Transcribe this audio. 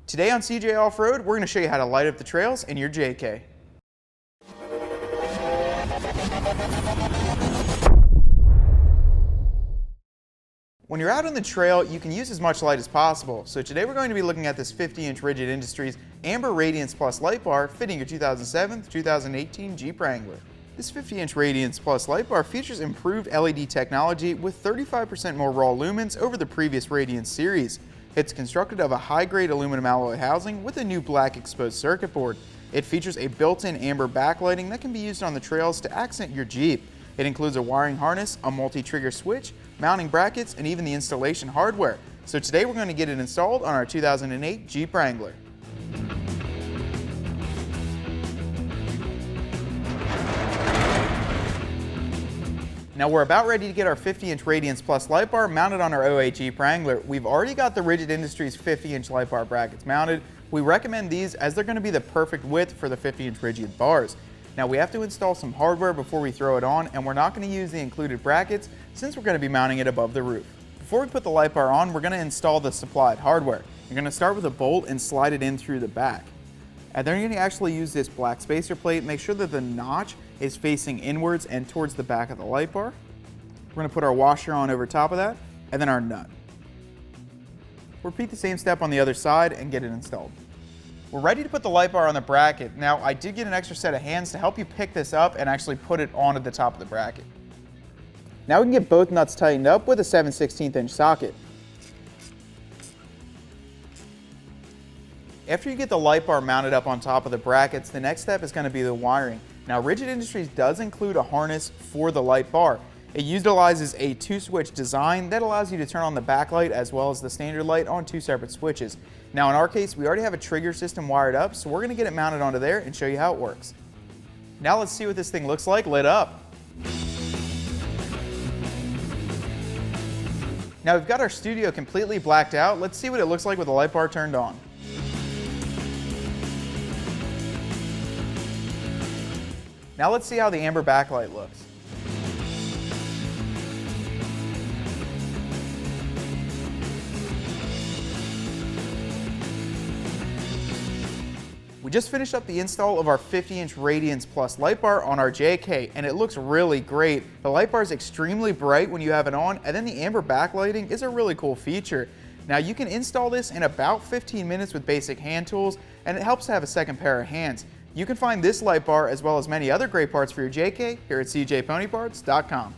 Today on CJ Off-Road, we're going to show you how to light up the trails in your JK. When you're out on the trail, you can use as much light as possible. So today we're going to be looking at this 50-inch Rigid Industries Amber Radiance Plus light bar fitting your 2007 to 2018 Jeep Wrangler. This 50-inch Radiance Plus light bar features improved LED technology with 35% more raw lumens over the previous Radiance series. It's constructed of a high-grade aluminum alloy housing with a new black exposed circuit board. It features a built-in amber backlighting that can be used on the trails to accent your Jeep. It includes a wiring harness, a multi-trigger switch, mounting brackets, and even the installation hardware. So today we're going to get it installed on our 2008 Jeep Wrangler. Now we're about ready to get our 50-inch Radiance Plus light bar mounted on our 08 Jeep Wrangler. We've already got the Rigid Industries 50-inch light bar brackets mounted. We recommend these as they're going to be the perfect width for the 50-inch rigid bars. Now we have to install some hardware before we throw it on, and we're not going to use the included brackets since we're going to be mounting it above the roof. Before we put the light bar on, we're going to install the supplied hardware. You're going to start with a bolt and slide it in through the back. And then you're going to actually use this black spacer plate. Make sure that the notch is facing inwards and towards the back of the light bar. We're going to put our washer on over top of that, and then our nut. Repeat the same step on the other side and get it installed. We're ready to put the light bar on the bracket. Now, I did get an extra set of hands to help you pick this up and actually put it onto the top of the bracket. Now we can get both nuts tightened up with a 7/16 inch socket. After you get the light bar mounted up on top of the brackets, the next step is going to be the wiring. Now, Rigid Industries does include a harness for the light bar. It utilizes a 2-switch design that allows you to turn on the backlight as well as the standard light on 2 separate switches. Now in our case, we already have a trigger system wired up, so we're going to get it mounted onto there and show you how it works. Now let's see what this thing looks like lit up. Now we've got our studio completely blacked out. Let's see what it looks like with the light bar turned on. Now let's see how the amber backlight looks. We just finished up the install of our 50-inch Radiance Plus light bar on our JK, and it looks really great. The light bar is extremely bright when you have it on, and then the amber backlighting is a really cool feature. Now you can install this in about 15 minutes with basic hand tools, and it helps to have a second pair of hands. You can find this light bar as well as many other great parts for your JK here at cjponyparts.com.